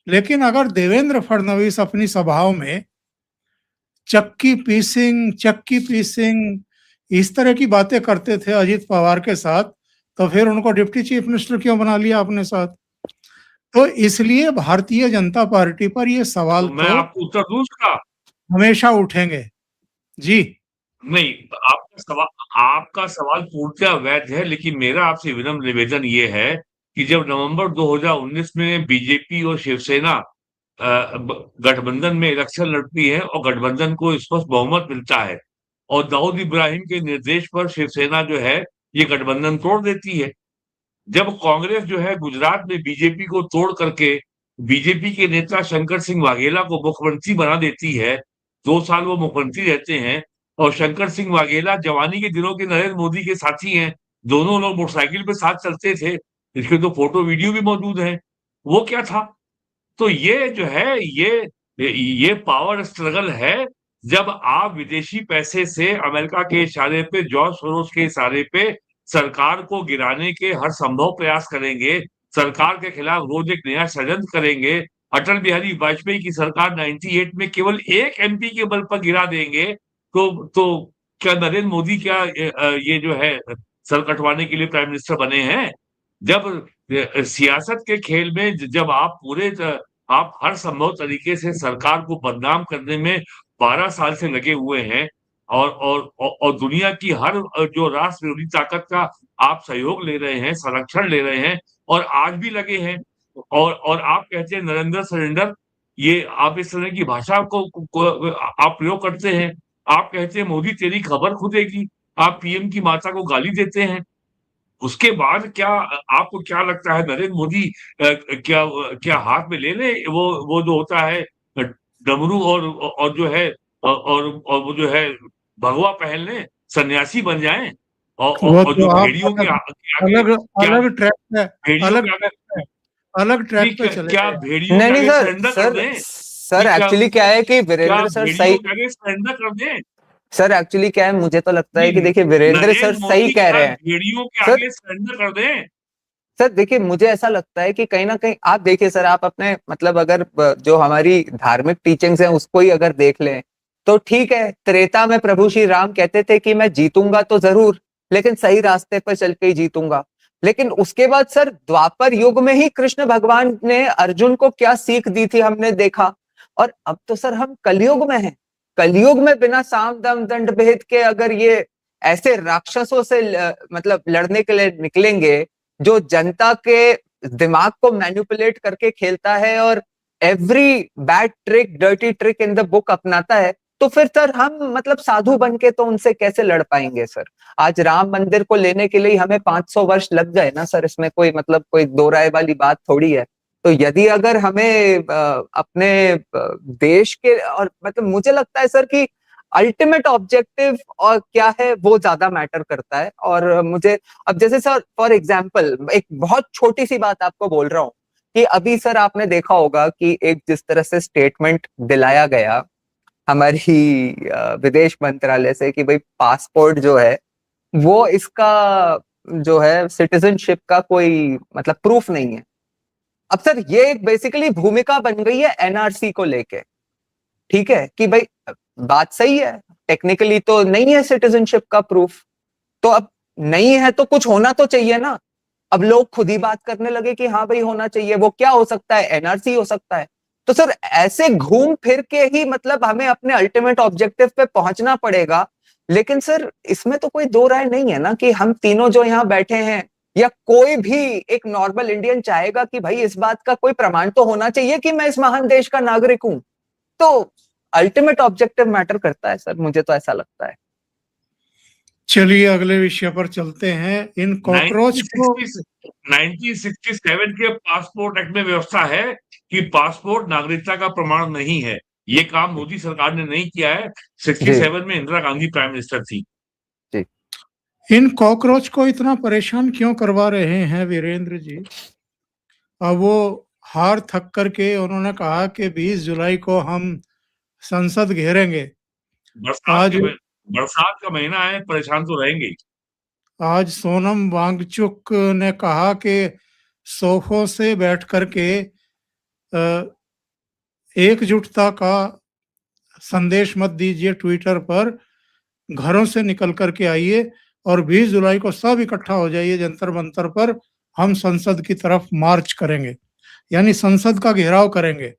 [SPEAKER 1] लेकिन अगर देवेंद्र फडणवीस अपनी सभाओं में चक्की पीसिंग इस तरह की बातें करते थे अजित पवार के साथ, तो फिर उनको डिप्टी चीफ मिनिस्टर क्यों बना लिया अपने साथ? तो इसलिए भारतीय जनता पार्टी पर ये सवाल
[SPEAKER 3] तो मैं आपको उत्तर दूं उसका।
[SPEAKER 1] हमेशा उठेंगे। जी
[SPEAKER 3] नहीं, आपका सवाल पूर्णतः वैध है, लेकिन मेरा आपसे विनम्र निवेदन ये है कि जब नवंबर 2019 में बीजेपी और शिवसेना गठबंधन में इलेक्शन लड़ती है और गठबंधन को स्पष्ट बहुमत मिलता है और दाऊद इब्राहिम के निर्देश पर शिवसेना जो है ये गठबंधन तोड़ देती है। जब कांग्रेस जो है गुजरात में बीजेपी को तोड़ करके बीजेपी के नेता शंकर सिंह वाघेला को मुख्यमंत्री बना देती है, 2 साल वो मुख्यमंत्री रहते हैं और शंकर सिंह वाघेला जवानी के दिनों के नरेंद्र मोदी के साथी हैं, दोनों लोग मोटरसाइकिल पे साथ चलते थे, इसके तो फोटो वीडियो भी मौजूद है। वो क्या था? तो ये जो है ये पावर स्ट्रगल है। जब आप विदेशी पैसे से अमेरिका के इशारे पे, जॉर्ज सोरोस के इशारे पे सरकार को गिराने के हर संभव प्रयास करेंगे, सरकार के खिलाफ रोज एक नया षड्यंत्र करेंगे, अटल बिहारी वाजपेयी की सरकार 98 में केवल एक एमपी के बल पर गिरा देंगे, तो क्या नरेंद्र मोदी क्या ये जो है सर कटवाने के लिए प्राइम मिनिस्टर बने हैं? जब सियासत के खेल में जब आप हर संभव तरीके से सरकार को बदनाम करने में 12 साल से लगे हुए हैं और दुनिया की हर जो राष्ट्र विरोधी ताकत का आप सहयोग ले रहे हैं, संरक्षण ले रहे हैं और आज भी लगे हैं और आप कहते हैं नरेंद्र सरेंडर, ये आप इस तरह की भाषा को आप प्रयोग करते हैं। आप कहते हैं मोदी तेरी खबर खुदेगी, आप पीएम की माता को गाली देते हैं। उसके बाद क्या आपको क्या लगता है नरेंद्र मोदी क्या क्या हाथ में ले ले वो जो होता है डमरू और जो है और वो जो है भगवा पहन ले, सन्यासी बन जाएं
[SPEAKER 1] वो
[SPEAKER 3] और
[SPEAKER 1] तो
[SPEAKER 3] जो
[SPEAKER 1] आप
[SPEAKER 3] भेड़ियों के आगे
[SPEAKER 1] अलग
[SPEAKER 3] क्या
[SPEAKER 1] अलग ट्रैक पे
[SPEAKER 3] भेड़ियों
[SPEAKER 1] अलग
[SPEAKER 3] के आगे
[SPEAKER 1] अलग
[SPEAKER 3] नहीं,
[SPEAKER 1] ट्रैक पे चले
[SPEAKER 3] क्या
[SPEAKER 1] गए।
[SPEAKER 3] भेड़ियों
[SPEAKER 4] नहीं
[SPEAKER 3] के
[SPEAKER 4] नहीं
[SPEAKER 3] आगे
[SPEAKER 4] सर
[SPEAKER 3] सरेंडर कर
[SPEAKER 4] सर
[SPEAKER 3] दें?
[SPEAKER 4] सर
[SPEAKER 3] क्या
[SPEAKER 4] एक्चुअली क्या है कि
[SPEAKER 3] क्या
[SPEAKER 4] वीरेंद्र सर
[SPEAKER 3] भेड़ियों
[SPEAKER 4] सही
[SPEAKER 3] के आगे सरेंडर कर दें?
[SPEAKER 4] सर एक्चुअली क्या है, मुझे तो लगता है कि
[SPEAKER 3] नहीं,
[SPEAKER 4] देखिए वीरेंद्र सर
[SPEAKER 3] नरेंद्र
[SPEAKER 4] सही
[SPEAKER 3] मोदी
[SPEAKER 4] कह
[SPEAKER 3] क्या
[SPEAKER 4] रहे हैं।
[SPEAKER 3] भेड़ियों के
[SPEAKER 4] सर
[SPEAKER 3] आगे सरेंडर कर दें?
[SPEAKER 4] सर देखिए मुझे ऐसा लगता है कि कहीं ना कहीं आप देखिए सर, आप अपने मतलब अगर जो हमारी धार्मिक टीचिंग्स हैं उसको ही अगर देख लें तो ठीक है, त्रेता में प्रभु श्री राम कहते थे कि मैं जीतूंगा तो जरूर, लेकिन सही रास्ते पर चल के ही जीतूंगा। लेकिन उसके बाद सर द्वापर युग में ही कृष्ण भगवान ने अर्जुन को क्या सीख दी थी हमने देखा। और अब तो सर हम कलयुग में हैं, कलयुग में बिना साम दाम दंड भेद के अगर ये ऐसे राक्षसों से मतलब लड़ने के लिए निकलेंगे जो जनता के दिमाग को मैनिपुलेट करके खेलता है और every bad trick dirty trick in the book अपनाता है, तो फिर सर हम मतलब साधु बन के तो उनसे कैसे लड़ पाएंगे सर। आज राम मंदिर को लेने के लिए हमें 500 वर्ष लग गए ना सर, इसमें कोई मतलब कोई दो राय वाली बात थोड़ी है। तो यदि अगर हमें अपने देश के और मतलब मुझे लगता है सर कि अल्टीमेट ऑब्जेक्टिव और क्या है वो ज्यादा मैटर करता है। और मुझे अब जैसे सर फॉर एग्जांपल एक बहुत छोटी सी बात आपको बोल रहा हूँ कि अभी सर आपने देखा होगा कि एक जिस तरह से स्टेटमेंट दिलाया गया हमारी विदेश मंत्रालय से कि भाई पासपोर्ट जो है वो इसका जो है सिटीजनशिप का कोई मतलब प्रूफ नहीं है। अब सर ये एक बेसिकली भूमिका बन गई है एनआरसी को लेके, ठीक है कि भाई बात सही है, टेक्निकली तो नहीं है सिटीजनशिप का प्रूफ, तो अब नहीं है तो कुछ होना तो चाहिए ना। अब लोग खुद ही बात करने लगे कि हाँ भाई होना चाहिए, वो क्या हो सकता है, एनआरसी हो सकता है। तो सर ऐसे घूम फिर के ही मतलब हमें अपने अल्टीमेट ऑब्जेक्टिव पे पहुंचना पड़ेगा। लेकिन सर इसमें तो कोई दो राय नहीं है ना कि हम तीनों जो यहाँ बैठे हैं या कोई भी एक नॉर्मल इंडियन चाहेगा कि भाई इस बात का कोई प्रमाण तो होना चाहिए कि मैं इस महान देश का नागरिक हूं। तो अल्टीमेट ऑब्जेक्टिव मैटर करता है सर, मुझे तो ऐसा लगता है।
[SPEAKER 1] चलिए अगले विषय पर चलते हैं। इन कॉकरोच को
[SPEAKER 3] 1967 के पासपोर्ट एक्ट में व्यवस्था है कि पासपोर्ट नागरिकता का प्रमाण नहीं है। ये काम मोदी सरकार ने नहीं किया है। 67 में इंदिरा गांधी प्राइम मिनिस्टर थी।
[SPEAKER 1] इन कॉकरोच को इतना परेशान क्यों करवा रहे हैं वीरेंद्र जी? अब वो हार थक करके उन्होंने कहा कि 20 जुलाई को हम संसद घेरेंगे। आज
[SPEAKER 3] बरसात का महीना है, परेशान तो रहेंगे।
[SPEAKER 1] आज सोनम वांगचुक ने कहा कि सोफों से बैठ करके एकजुटता का संदेश मत दीजिए ट्विटर पर, घरों से निकल करके आइए और 20 जुलाई को सब इकट्ठा हो जाइए जंतर मंतर पर, हम संसद की तरफ मार्च करेंगे, यानी संसद का घेराव करेंगे।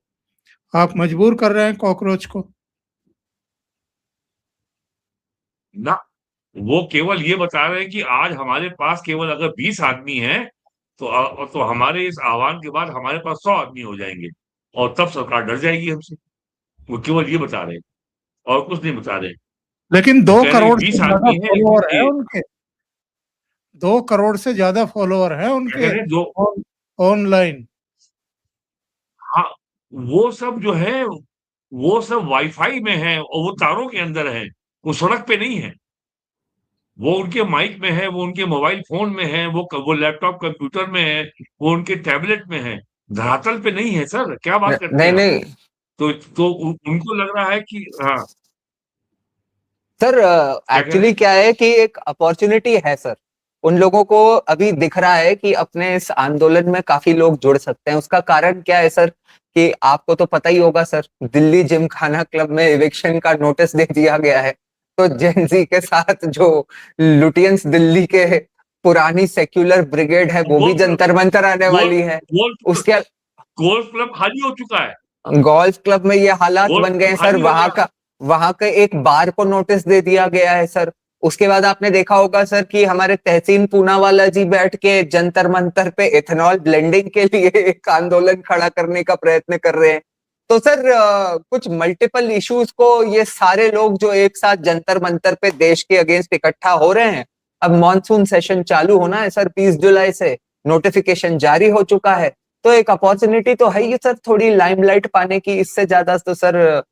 [SPEAKER 1] आप मजबूर कर रहे हैं कॉकरोच को।
[SPEAKER 3] ना, वो केवल ये बता रहे हैं कि आज हमारे पास केवल अगर 20 आदमी हैं तो हमारे इस आह्वान के बाद हमारे पास 100 आदमी हो जाएंगे और तब सरकार डर जाएगी हमसे। वो केवल ये बता रहे हैं और कुछ नहीं बता रहे।
[SPEAKER 1] लेकिन
[SPEAKER 3] वो
[SPEAKER 1] 2
[SPEAKER 3] कह रहे हैं
[SPEAKER 1] करोड़ से
[SPEAKER 3] 20
[SPEAKER 1] ज्यादा
[SPEAKER 3] आदमी है
[SPEAKER 1] फॉलोअर है
[SPEAKER 3] ये
[SPEAKER 1] उनके। 2 करोड़ से ज्यादा फॉलोअर है
[SPEAKER 3] क्या कह
[SPEAKER 1] उनके
[SPEAKER 3] रहे हैं जो
[SPEAKER 1] ऑनलाइन।
[SPEAKER 3] हाँ, वो सब जो है वो सब वाईफाई में है और वो तारों के अंदर है, वो सड़क पे नहीं है। वो उनके माइक में है, वो उनके मोबाइल फोन में है, वो लैपटॉप कंप्यूटर में है, वो उनके टैबलेट में है, धरातल पे नहीं है। सर क्या बात करते
[SPEAKER 4] नहीं
[SPEAKER 3] हैं आप?
[SPEAKER 4] नहीं
[SPEAKER 3] उनको लग रहा है कि हाँ,
[SPEAKER 4] सर,
[SPEAKER 3] क्या कह रहे
[SPEAKER 4] एक्चुअली
[SPEAKER 3] हैं?
[SPEAKER 4] क्या है कि एक अपॉर्चुनिटी है सर। उन लोगों को अभी दिख रहा है कि अपने इस आंदोलन में काफी लोग जुड़ सकते हैं। उसका कारण क्या है सर? कि आपको तो पता ही होगा सर, दिल्ली जिम खाना क्लब में इविक्शन का नोटिस दे दिया गया है। तो जेनजी के साथ जो लुटियंस दिल्ली के पुरानी सेक्युलर ब्रिगेड है, वो भी
[SPEAKER 3] गोल्फ
[SPEAKER 4] जंतर मंतर आने
[SPEAKER 3] गोल्फ
[SPEAKER 4] वाली है।
[SPEAKER 3] गोल्फ
[SPEAKER 4] उसके
[SPEAKER 3] गोल्फ क्लब खाली हो चुका है।
[SPEAKER 4] गोल्फ क्लब में ये हालात
[SPEAKER 3] गोल्फ
[SPEAKER 4] बन गए
[SPEAKER 3] क्लब
[SPEAKER 4] हैं सर।
[SPEAKER 3] खाली हो गया।
[SPEAKER 4] वहां के एक बार को नोटिस दे दिया गया है सर। उसके बाद आपने देखा होगा सर कि हमारे तहसीन पूनावाला जी बैठ के जंतर मंतर पे इथेनॉल ब्लेंडिंग के लिए एक आंदोलन खड़ा करने का प्रयत्न कर रहे हैं। तो सर, कुछ मल्टीपल इश्यूज को ये सारे लोग जो एक साथ जंतर मंतर पे देश के अगेंस्ट इकट्ठा हो रहे हैं। अब मॉनसून सेशन चालू होना है सर 20 जुलाई से, नोटिफिकेशन जारी हो चुका है। तो एक अपॉर्चुनिटी तो है ही सर, थोड़ी लाइमलाइट पाने की। इससे ज्यादा तो सर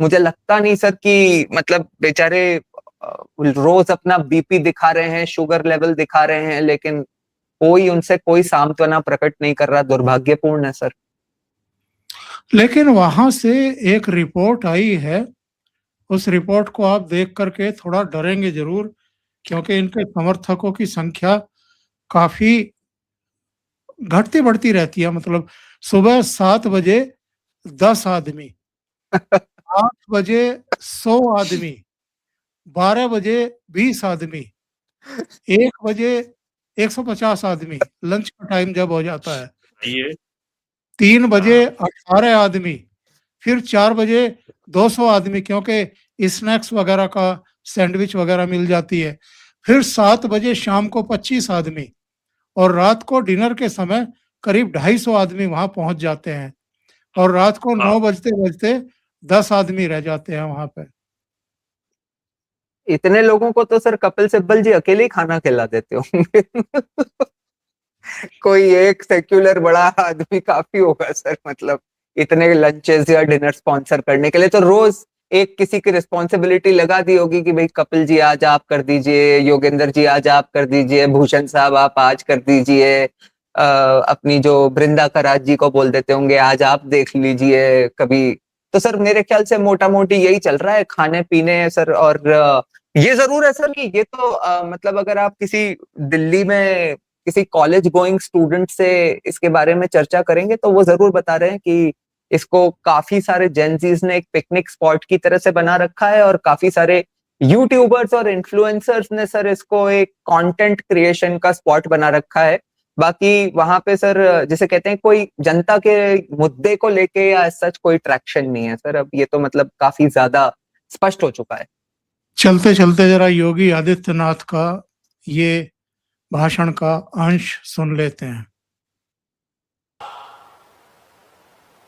[SPEAKER 4] मुझे लगता नहीं सर कि मतलब बेचारे रोज अपना बीपी दिखा रहे हैं, शुगर लेवल दिखा रहे हैं, लेकिन कोई उनसे कोई सांत्वना प्रकट नहीं कर रहा। दुर्भाग्यपूर्ण है सर।
[SPEAKER 1] लेकिन वहां से एक रिपोर्ट आई है, उस रिपोर्ट को आप देख करके थोड़ा डरेंगे जरूर, क्योंकि इनके समर्थकों की संख्या काफी घटती बढ़ती रहती है। मतलब सुबह 7 बजे 10 आदमी, 8 बजे 100 आदमी, 12 बजे 20 आदमी, 1 बजे 150 आदमी, लंच का टाइम जब हो जाता है,
[SPEAKER 3] ये
[SPEAKER 1] 3 बजे
[SPEAKER 3] हाँ
[SPEAKER 1] 18 आदमी, फिर 4 बजे 200 आदमी, क्योंकि स्नैक्स वगैरह का सैंडविच वगैरह मिल जाती है। फिर 7 बजे शाम को 25 आदमी, और रात को डिनर के समय करीब 250 आदमी वहां पहुंच जाते हैं, और रात को 9
[SPEAKER 3] हाँ
[SPEAKER 1] बजते बजते 10 आदमी रह जाते हैं वहां पे।
[SPEAKER 4] इतने लोगों को तो सर कपिल सिब्बल जी अकेले ही खाना खिला देते होंगे। कोई एक सेक्युलर बड़ा आदमी काफी होगा सर, मतलब इतने लंचेस या डिनर स्पॉन्सर करने के लिए। तो रोज एक किसी की रिस्पॉन्सिबिलिटी लगा दी होगी कि भाई कपिल जी आज आप कर दीजिए, योगेंद्र जी आज आप कर दीजिए, भूषण साहब आप आज कर दीजिए, अपनी जो बृंदा कराज जी को बोल देते होंगे आज आप देख लीजिए कभी। तो सर मेरे ख्याल से मोटा मोटी यही चल रहा है खाने पीने सर। और ये जरूर है सर कि ये तो मतलब अगर आप किसी दिल्ली में किसी कॉलेज गोइंग स्टूडेंट से इसके बारे में चर्चा करेंगे तो वो जरूर बता रहे हैं कि इसको काफी सारे जेनजीज ने एक पिकनिक स्पॉट की तरह से बना रखा है, और काफी सारे यूट्यूबर्स और इन्फ्लुएंसर्स ने सर इसको एक कंटेंट क्रिएशन का स्पॉट बना रखा है। बाकी वहां पे सर जिसे कहते हैं कोई जनता के मुद्दे को लेके या सच कोई ट्रैक्शन नहीं है सर। अब ये तो मतलब काफी ज्यादा स्पष्ट हो चुका है।
[SPEAKER 1] चलते चलते जरा योगी आदित्यनाथ का ये भाषण का अंश सुन लेते हैं।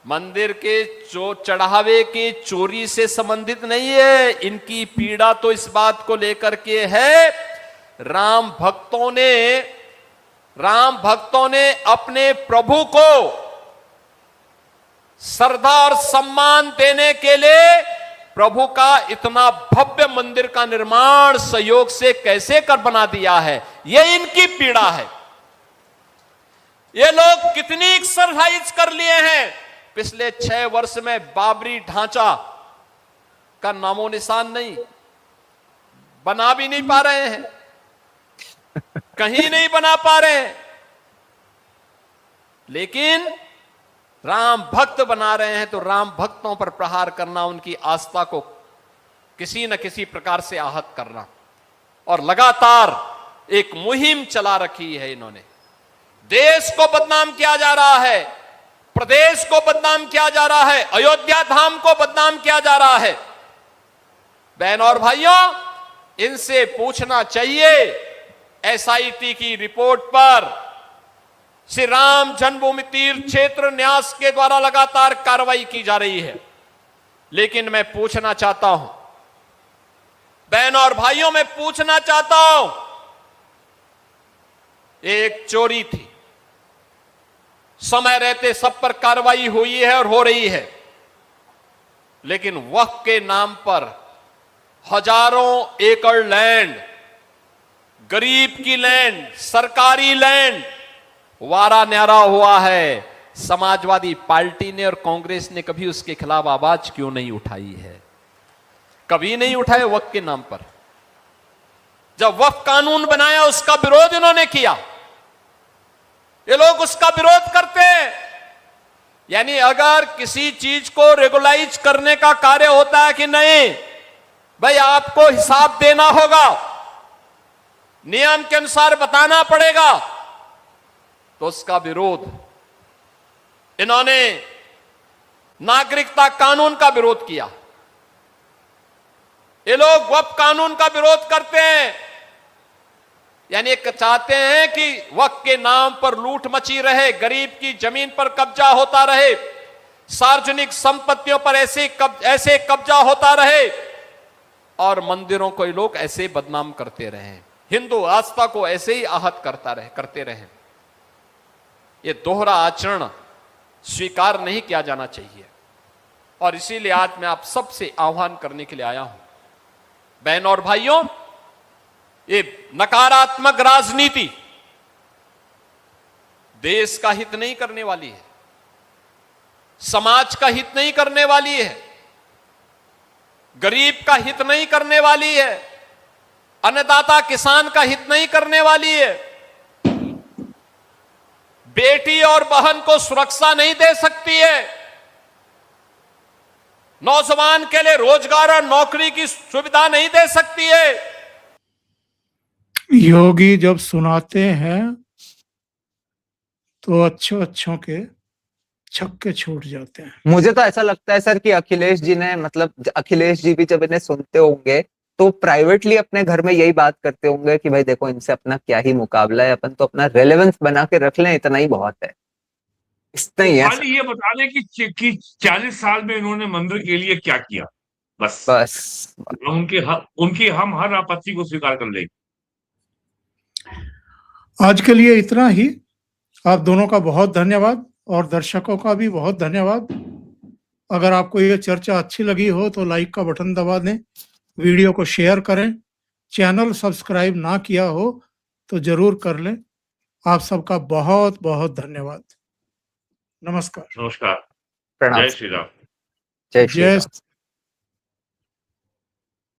[SPEAKER 5] मंदिर के चढ़ावे के चोरी से संबंधित नहीं है। इनकी पीड़ा तो इस बात को लेकर के है, राम भक्तों ने अपने प्रभु को श्रद्धा और सम्मान देने के लिए प्रभु का इतना भव्य मंदिर का निर्माण सहयोग से कैसे कर बना दिया है, यह इनकी पीड़ा है। ये लोग कितनी एक्सरसाइज कर लिए हैं पिछले 6 वर्ष में, बाबरी ढांचा का नामो निशान नहीं, बना भी नहीं पा रहे हैं, कहीं नहीं बना पा रहे हैं। लेकिन राम भक्त बना रहे हैं तो राम भक्तों पर प्रहार करना, उनकी आस्था को किसी न किसी प्रकार से आहत करना, और लगातार एक मुहिम चला रखी है इन्होंने। देश को बदनाम किया जा रहा है, प्रदेश को बदनाम किया जा रहा है, अयोध्या धाम को बदनाम किया जा रहा है। बहनों और भाइयों, इनसे पूछना चाहिए, एसआईटी की रिपोर्ट पर श्री राम जन्मभूमि तीर्थ क्षेत्र न्यास के द्वारा लगातार कार्रवाई की जा रही है, लेकिन मैं पूछना चाहता हूं, बहनों और भाइयों, मैं पूछना चाहता हूं, एक चोरी थी, समय रहते सब पर कार्रवाई हुई है और हो रही है, लेकिन वक्फ के नाम पर हजारों एकड़ लैंड, गरीब की लैंड, सरकारी लैंड वारा न्यारा हुआ है। समाजवादी पार्टी ने और कांग्रेस ने कभी उसके खिलाफ आवाज क्यों नहीं उठाई है? कभी नहीं उठाए वक्फ के नाम पर। जब वक्फ कानून बनाया उसका विरोध इन्होंने किया, ये लोग उसका विरोध करते हैं। यानी अगर किसी चीज को रेगुलाइज करने का कार्य होता है कि नहीं भाई, आपको हिसाब देना होगा, नियम के अनुसार बताना पड़ेगा, तो उसका विरोध इन्होंने नागरिकता कानून का विरोध किया। ये लोग वक्फ कानून का विरोध करते हैं, यानी चाहते हैं कि वक्फ के नाम पर लूट मची रहे, गरीब की जमीन पर कब्जा होता रहे, सार्वजनिक संपत्तियों पर ऐसे कब्जा होता रहे और मंदिरों को ये लोग ऐसे बदनाम करते रहे, हिंदू आस्था को ऐसे ही आहत करते रहे। ये दोहरा आचरण स्वीकार नहीं किया जाना चाहिए और इसीलिए आज मैं आप सबसे आह्वान करने के लिए आया हूं, बहनों और भाइयों, ये नकारात्मक राजनीति देश का हित नहीं करने वाली है, समाज का हित नहीं करने वाली है, गरीब का हित नहीं करने वाली है, अन्नदाता किसान का हित नहीं करने वाली है, बेटी और बहन को सुरक्षा नहीं दे सकती है, नौजवान के लिए रोजगार और नौकरी की सुविधा नहीं दे सकती है।
[SPEAKER 1] योगी जब सुनाते हैं तो अच्छों के छक्के छूट जाते हैं।
[SPEAKER 4] मुझे तो ऐसा लगता है सर कि अखिलेश जी ने, मतलब अखिलेश जी भी जब इन्हें सुनते होंगे तो प्राइवेटली अपने घर में यही बात करते होंगे कि भाई देखो, इनसे अपना क्या ही मुकाबला है, अपन तो अपना रेलेवेंस बना के रख लें, इतना ही बहुत है, इतना ही है।
[SPEAKER 3] खाली ये बता दें कि 40 साल में इन्होंने मंदिर के लिए क्या किया, बस उनकी हम हर आपत्ति को स्वीकार कर लेंगे।
[SPEAKER 1] आज के लिए इतना ही। आप दोनों का बहुत धन्यवाद और दर्शकों का भी बहुत धन्यवाद। अगर आपको ये चर्चा अच्छी लगी हो तो लाइक का बटन दबा दें, वीडियो को शेयर करें, चैनल सब्सक्राइब ना किया हो तो जरूर कर लें। आप सबका बहुत बहुत धन्यवाद। नमस्कार।
[SPEAKER 3] नमस्कार।
[SPEAKER 4] प्रणाम।
[SPEAKER 3] जय श्री राम।
[SPEAKER 4] जय श्री राम।